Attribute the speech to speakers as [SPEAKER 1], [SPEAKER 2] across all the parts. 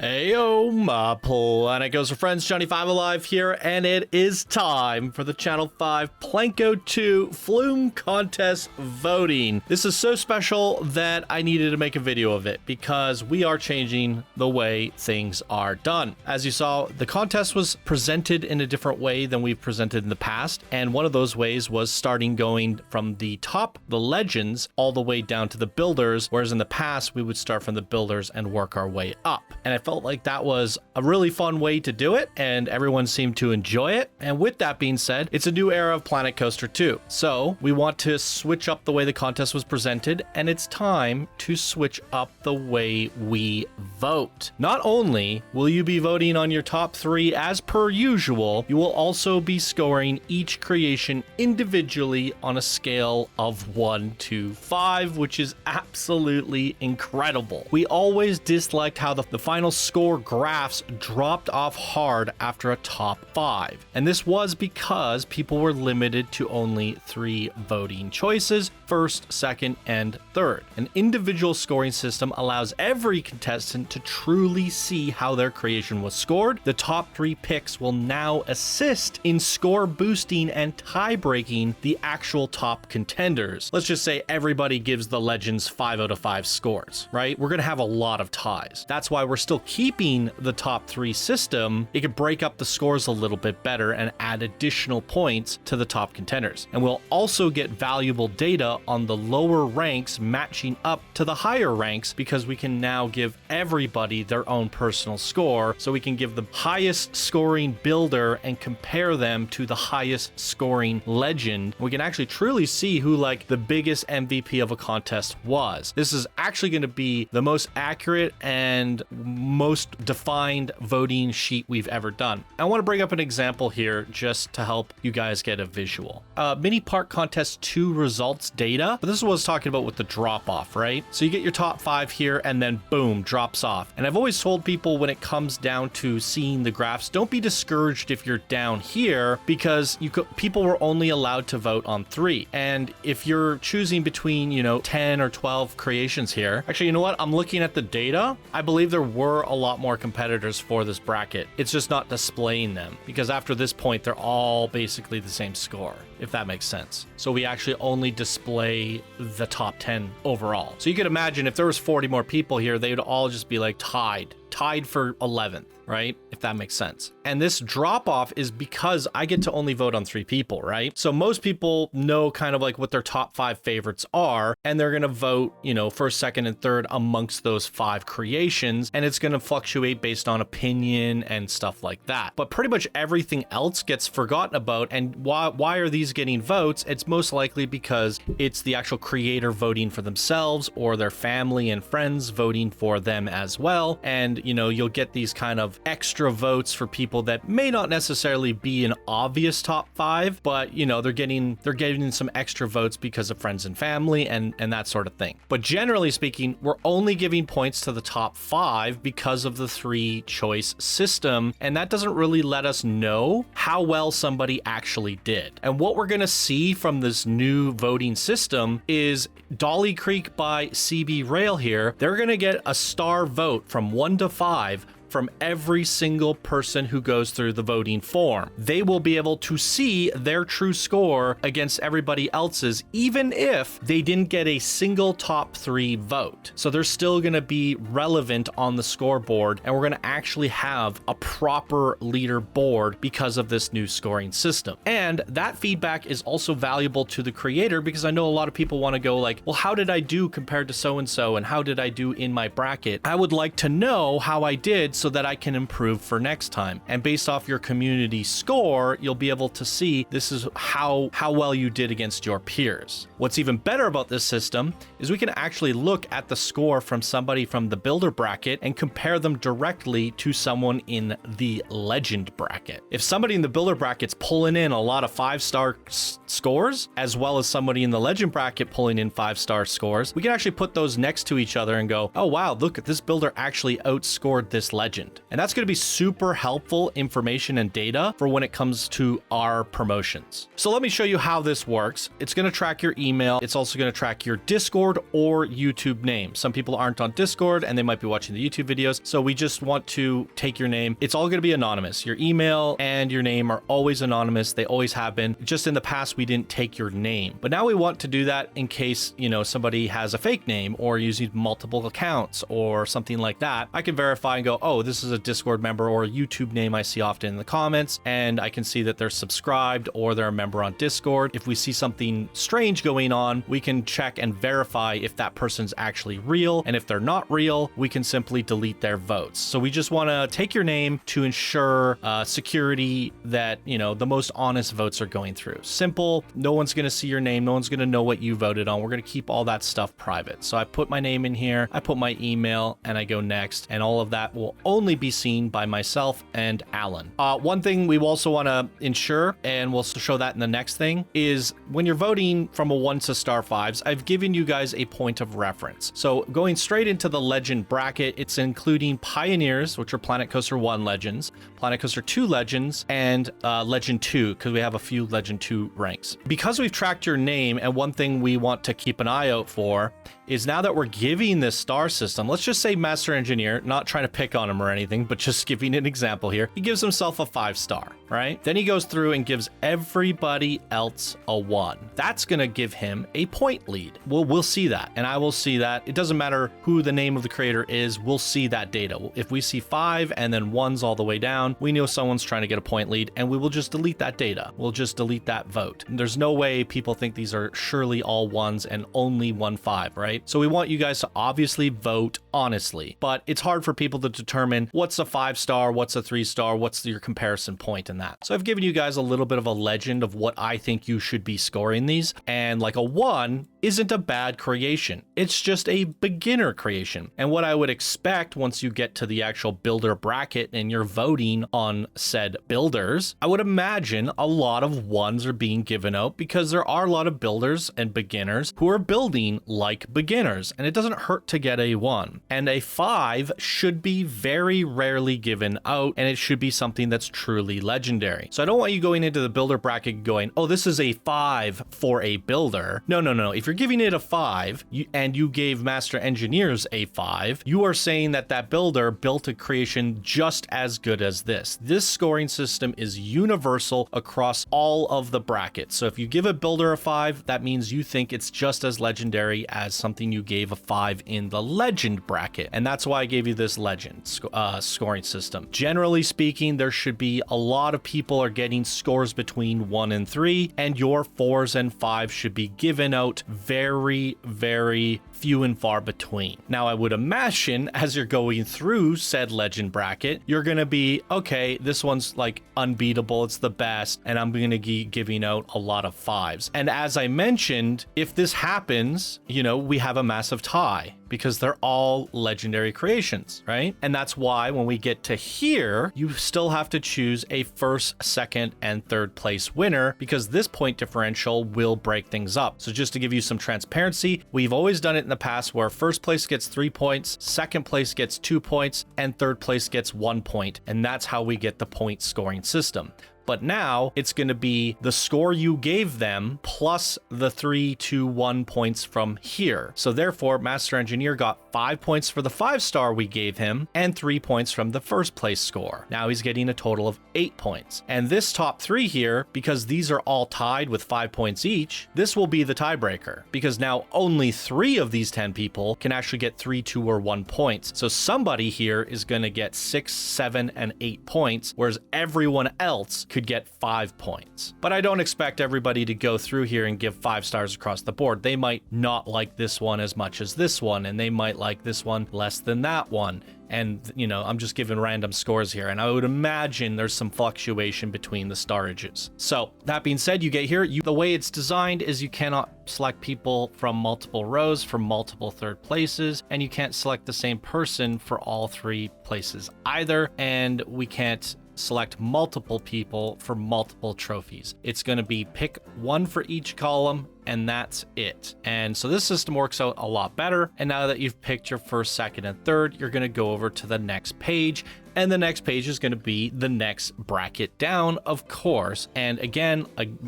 [SPEAKER 1] Heyo, my planet goes for friends, Johnny5 Alive here, and it is time for the Channel 5 Planko 2 Flume contest voting. This is so special that I needed to make a video of it because we are changing the way things are done. As you saw, the contest was presented in a different way than we've presented in the past, and one of those ways was starting going from the top, the legends, all the way down to the builders, whereas in the past we would start from the builders and work our way up. And I felt like that was a really fun way to do it, and everyone seemed to enjoy it. And with that being said, it's a new era of Planet Coaster 2. So we want to switch up the way the contest was presented, and it's time to switch up the way we vote. Not only will you be voting on your top 3 as per usual, you will also be scoring each creation individually on a scale of 1 to 5, which is absolutely incredible. We always disliked how the final score graphs dropped off hard after a top 5. And this was because people were limited to only 3 voting choices, first, second, and third. An individual scoring system allows every contestant to truly see how their creation was scored. The top 3 picks will now assist in score boosting and tie breaking the actual top contenders. Let's just say everybody gives the legends 5 out of 5 scores, right? We're gonna have a lot of ties. That's why we're still keeping the top 3 system. It could break up the scores a little bit better and add additional points to the top contenders. And we'll also get valuable data on the lower ranks matching up to the higher ranks because we can now give everybody their own personal score. So we can give the highest scoring builder and compare them to the highest scoring legend. We can actually truly see who like the biggest MVP of a contest was. This is actually going to be the most accurate and most defined voting sheet we've ever done. I want to bring up an example here just to help you guys get a visual. Mini Park Contest 2 results data, but this is what I was talking about with the drop off, right? So you get your top 5 here and then boom, drops off. And I've always told people when it comes down to seeing the graphs, don't be discouraged if you're down here because people were only allowed to vote on 3. And if you're choosing between, 10 or 12 creations here, actually, you know what? I'm looking at the data. I believe there were a lot more competitors for this bracket. It's just not displaying them because after this point, they're all basically the same score, if that makes sense. So we actually only display the top 10 overall. So you could imagine if there was 40 more people here, they would all just be like tied for 11th, right? If that makes sense. And this drop off is because I get to only vote on 3 people, right? So most people know kind of like what their top 5 favorites are, and they're going to vote, first, second, and third amongst those 5 creations. And it's going to fluctuate based on opinion and stuff like that. But pretty much everything else gets forgotten about. And why are these getting votes? It's most likely because it's the actual creator voting for themselves or their family and friends voting for them as well. And you'll get these kind of extra votes for people that may not necessarily be an obvious top 5, but they're getting some extra votes because of friends and family and that sort of thing. But generally speaking, we're only giving points to the top 5 because of the 3 choice system, and that doesn't really let us know how well somebody actually did. And what we're going to see from this new voting system is Dolly Creek by CB Rail here. They're going to get a star vote from 1 to 5 from every single person who goes through the voting form. They will be able to see their true score against everybody else's, even if they didn't get a single top 3 vote. So they're still going to be relevant on the scoreboard, and we're going to actually have a proper leaderboard because of this new scoring system. And that feedback is also valuable to the creator because I know a lot of people want to go like, well, how did I do compared to so-and-so, and how did I do in my bracket? I would like to know how I did so that I can improve for next time. And based off your community score, you'll be able to see this is how well you did against your peers. What's even better about this system is we can actually look at the score from somebody from the builder bracket and compare them directly to someone in the legend bracket. If somebody in the builder bracket's pulling in a lot of 5-star scores, as well as somebody in the legend bracket pulling in 5-star scores, we can actually put those next to each other and go, oh wow, look, this builder actually outscored this legend. legend. And that's going to be super helpful information and data for when it comes to our promotions. So let me show you how this works. It's going to track your email. It's also going to track your Discord or YouTube name. Some people aren't on Discord and they might be watching the YouTube videos. So we just want to take your name. It's all going to be anonymous. Your email and your name are always anonymous. They always have been. Just in the past, we didn't take your name. But now we want to do that in case, somebody has a fake name or using multiple accounts or something like that. I can verify and go, oh, this is a Discord member or a YouTube name I see often in the comments, and I can see that they're subscribed or they're a member on Discord. If we see something strange going on, we can check and verify if that person's actually real, and if they're not real, we can simply delete their votes. So we just want to take your name to ensure security that, the most honest votes are going through. Simple. No one's going to see your name. No one's going to know what you voted on. We're going to keep all that stuff private. So I put my name in here, I put my email, and I go next, and all of that will only be seen by myself and Alan. One thing we also want to ensure, and we'll show that in the next thing, is when you're voting from a 1 to star 5s, I've given you guys a point of reference. So going straight into the legend bracket, it's including Pioneers, which are Planet Coaster 1 legends, Planet Coaster 2 legends, and Legend 2, because we have a few Legend 2 ranks. Because we've tracked your name, and one thing we want to keep an eye out for is now that we're giving this star system, let's just say Master Engineer, not trying to pick on him or anything, but just giving an example here. He gives himself a 5-star, right? Then he goes through and gives everybody else a 1. That's going to give him a point lead. We'll see that, and I will see that. It doesn't matter who the name of the creator is, we'll see that data. If we see 5 and then 1s all the way down, we know someone's trying to get a point lead, and we will just delete that data. We'll just delete that vote. There's no way people think these are surely all 1s and only 1 5, right? So we want you guys to obviously vote honestly, but it's hard for people to determine what's a 5-star, what's a 3-star, what's your comparison point in that. So I've given you guys a little bit of a legend of what I think you should be scoring these, and like a 1 isn't a bad creation. It's just a beginner creation. And what I would expect once you get to the actual builder bracket and you're voting on said builders, I would imagine a lot of 1s are being given out because there are a lot of builders and beginners who are building like beginners, and it doesn't hurt to get a 1. And a 5 should be very rarely given out, and it should be something that's truly legendary. So I don't want you going into the builder bracket going, oh, this is a 5 for a builder. No. If you're giving it a 5 and you gave Master Engineers a 5, you are saying that that builder built a creation just as good as this. This scoring system is universal across all of the brackets. So if you give a builder a 5, that means you think it's just as legendary as something you gave a 5 in the legend bracket. And that's why I gave you this legend scoring system. Generally speaking, there should be a lot of people are getting scores between 1 and 3, and your 4s and 5s should be given out very, very few and far between. Now, I would imagine as you're going through said legend bracket, you're going to be, okay, this one's like unbeatable, it's the best, and I'm going to be giving out a lot of 5s. And as I mentioned, if this happens, we have a massive tie because they're all legendary creations, right? And that's why when we get to here, you still have to choose a first, second, and third place winner because this point differential will break things up. So just to give you some transparency, we've always done it in the past where first place gets 3 points, second place gets 2 points, and third place gets 1 point. And that's how we get the point scoring system. But now it's going to be the score you gave them plus the 3, 2, 1 points from here. So therefore, Master Engineer got 5 points for the 5-star we gave him and 3 points from the first place score. Now he's getting a total of 8 points. And this top 3 here, because these are all tied with 5 points each, this will be the tiebreaker because now only 3 of these 10 people can actually get 3, 2, or 1 points. So somebody here is going to get 6, 7, and 8 points, whereas everyone else could get 5 points. But I don't expect everybody to go through here and give 5 stars across the board. They might not like this one as much as this one, and they might like this one less than that one. And, I'm just giving random scores here. And I would imagine there's some fluctuation between the starages. So that being said, you get here. The way it's designed is you cannot select people from multiple rows from multiple third places. And you can't select the same person for all 3 places either. And we can't select multiple people for multiple trophies. It's going to be pick one for each column, and that's it. And so this system works out a lot better. And now that you've picked your first, second, and third, you're going to go over to the next page. And the next page is going to be the next bracket down, of course. And again,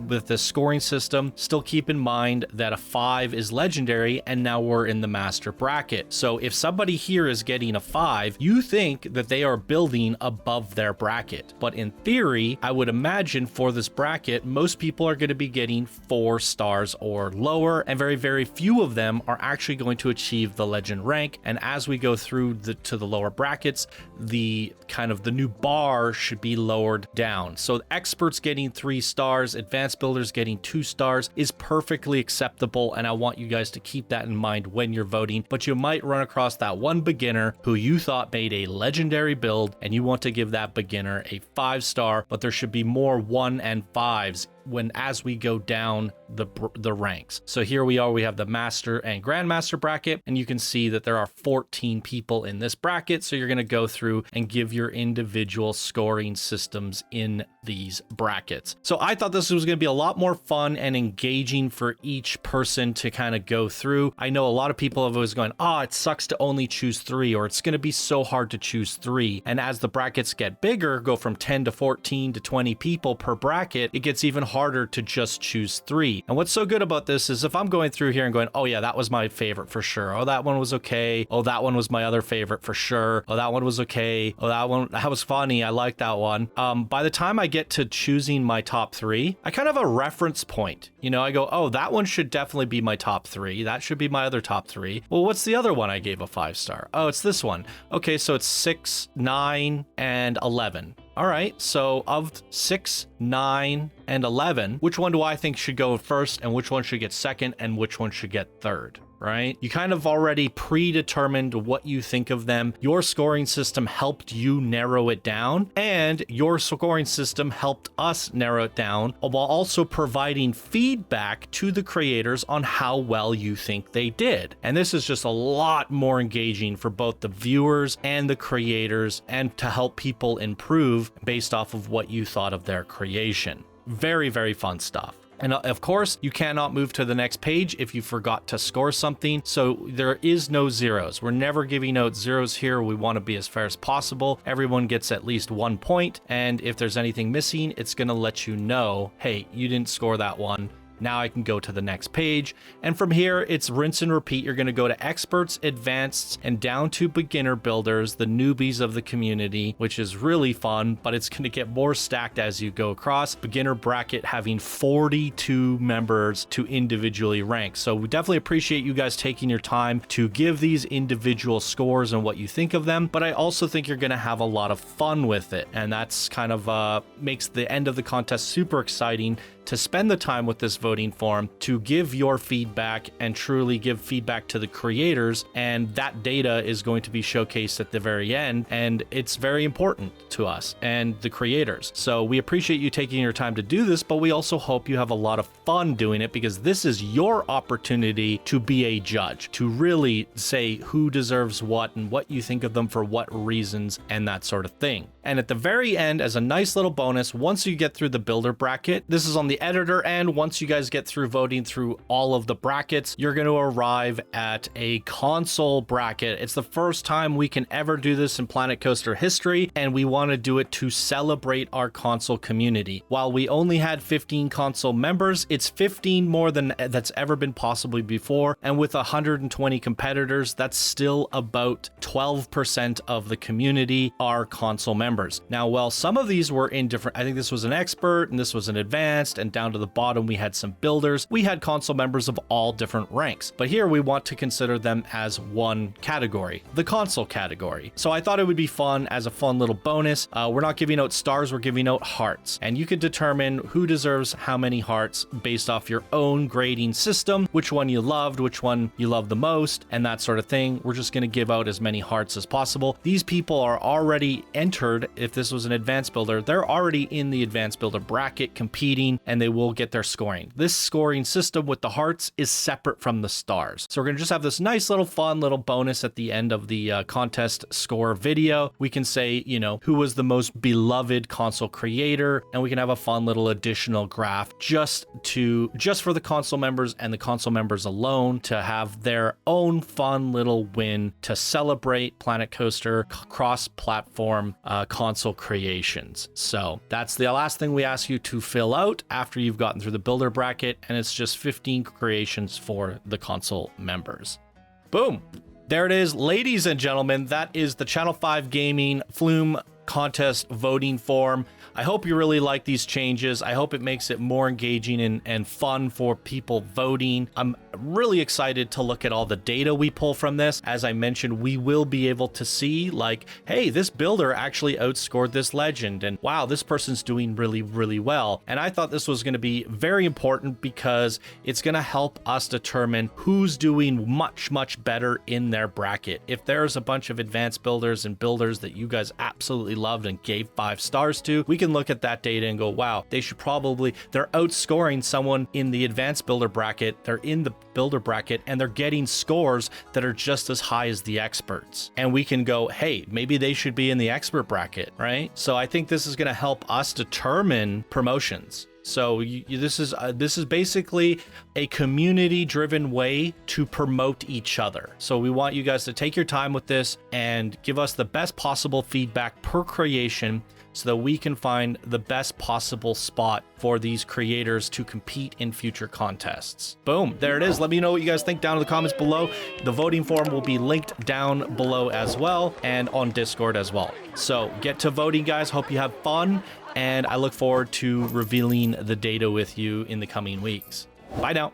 [SPEAKER 1] with the scoring system, still keep in mind that a 5 is legendary, and now we're in the master bracket. So if somebody here is getting a 5, you think that they are building above their bracket. But in theory, I would imagine for this bracket, most people are going to be getting 4 stars or lower, and very, very few of them are actually going to achieve the legend rank. And as we go through to the lower brackets, the new bar should be lowered down. So experts getting 3 stars, advanced builders getting 2 stars is perfectly acceptable, and I want you guys to keep that in mind when you're voting. But you might run across that one beginner who you thought made a legendary build, and you want to give that beginner a 5-star, but there should be more 1 and 5s as we go down the ranks. So here we are, we have the master and grandmaster bracket, and you can see that there are 14 people in this bracket. So you're going to go through and give your individual scoring systems in these brackets. So I thought this was going to be a lot more fun and engaging for each person to kind of go through. I know a lot of people have always gone, oh, it sucks to only choose 3, or it's going to be so hard to choose 3. And as the brackets get bigger, go from 10 to 14 to 20 people per bracket, it gets even harder to just choose 3. And what's so good about this is if I'm going through here and going, oh yeah, that was my favorite for sure. Oh, that one was okay. Oh, that one was my other favorite for sure. Oh, that one was okay. Oh, that was funny. I like that one. By the time I get to choosing my top 3, I kind of have a reference point. You know, I go, oh, that one should definitely be my top 3. That should be my other top 3. Well, what's the other one I gave a 5-star? Oh, it's this one. Okay, so it's 6, 9, and 11. All right, so of 6, 9, and 11, which one do I think should go first, and which one should get second, and which one should get third? Right? You kind of already predetermined what you think of them. Your scoring system helped you narrow it down, and your scoring system helped us narrow it down, while also providing feedback to the creators on how well you think they did. And this is just a lot more engaging for both the viewers and the creators, and to help people improve based off of what you thought of their creation. Very, very fun stuff. And of course, you cannot move to the next page if you forgot to score something. So there is no zeros. We're never giving out zeros here. We want to be as fair as possible. Everyone gets at least 1 point. And if there's anything missing, it's going to let you know, hey, you didn't score that one. Now I can go to the next page. And from here, it's rinse and repeat. You're going to go to experts, advanced, and down to beginner builders, the newbies of the community, which is really fun, but it's going to get more stacked as you go across. Beginner bracket having 42 members to individually rank. So we definitely appreciate you guys taking your time to give these individual scores and what you think of them. But I also think you're going to have a lot of fun with it. And that's kind of makes the end of the contest super exciting, to spend the time with this voting form, to give your feedback and truly give feedback to the creators. And that data is going to be showcased at the very end. And it's very important to us and the creators. So we appreciate you taking your time to do this, but we also hope you have a lot of fun doing it, because this is your opportunity to be a judge, to really say who deserves what and what you think of them for what reasons and that sort of thing. And at the very end, as a nice little bonus, once you get through the builder bracket, this is on the editor end. Once you guys get through voting through all of the brackets, you're going to arrive at a console bracket. It's the first time we can ever do this in Planet Coaster history, and we want to do it to celebrate our console community. While we only had 15 console members, it's 15 more than that's ever been possibly before, and with 120 competitors, that's still about 12% of the community are console members. Now, while some of these were in different, I think this was an expert and this was an advanced, and down to the bottom we had some builders. We had console members of all different ranks, but here we want to consider them as one category, the console category. So I thought it would be fun as a fun little bonus. We're not giving out stars, we're giving out hearts, and you can determine who deserves how many hearts based off your own grading system, which one you loved, which one you love the most, and that sort of thing. We're just going to give out as many hearts as possible. These people are already entered. If this was an advanced builder, they're already in the advanced builder bracket competing, and and they will get their scoring. This scoring system with the hearts is separate from the stars. So we're going to just have this nice little fun little bonus at the end of the contest score video. We can say, you know, who was the most beloved console creator, and we can have a fun little additional graph just for the console members and the console members alone to have their own fun little win to celebrate Planet Coaster cross-platform console creations. So that's the last thing we ask you to fill out after you've gotten through the builder bracket, and it's just 15 creations for the console members. Boom. There it is, ladies and gentlemen. That is the Channel 5 Gaming Flume contest voting form. I hope you really like these changes. I hope it makes it more engaging and fun for people voting. I'm really excited to look at all the data we pull from this. As I mentioned, we will be able to see like, hey, this builder actually outscored this legend, and wow, this person's doing really, really well. And I thought this was going to be very important because it's going to help us determine who's doing much, much better in their bracket. If there's a bunch of advanced builders and builders that you guys absolutely loved and gave 5 stars to, we can look at that data and go, wow, they're outscoring someone in the advanced builder bracket. They're in the builder bracket and they're getting scores that are just as high as the experts. And we can go, hey, maybe they should be in the expert bracket, right? So I think this is going to help us determine promotions. So this is basically a community-driven way to promote each other. So we want you guys to take your time with this and give us the best possible feedback per creation so that we can find the best possible spot for these creators to compete in future contests. Boom, there it is. Let me know what you guys think down in the comments below. The voting form will be linked down below as well and on Discord as well. So get to voting, guys. Hope you have fun, and I look forward to revealing the data with you in the coming weeks. Bye now.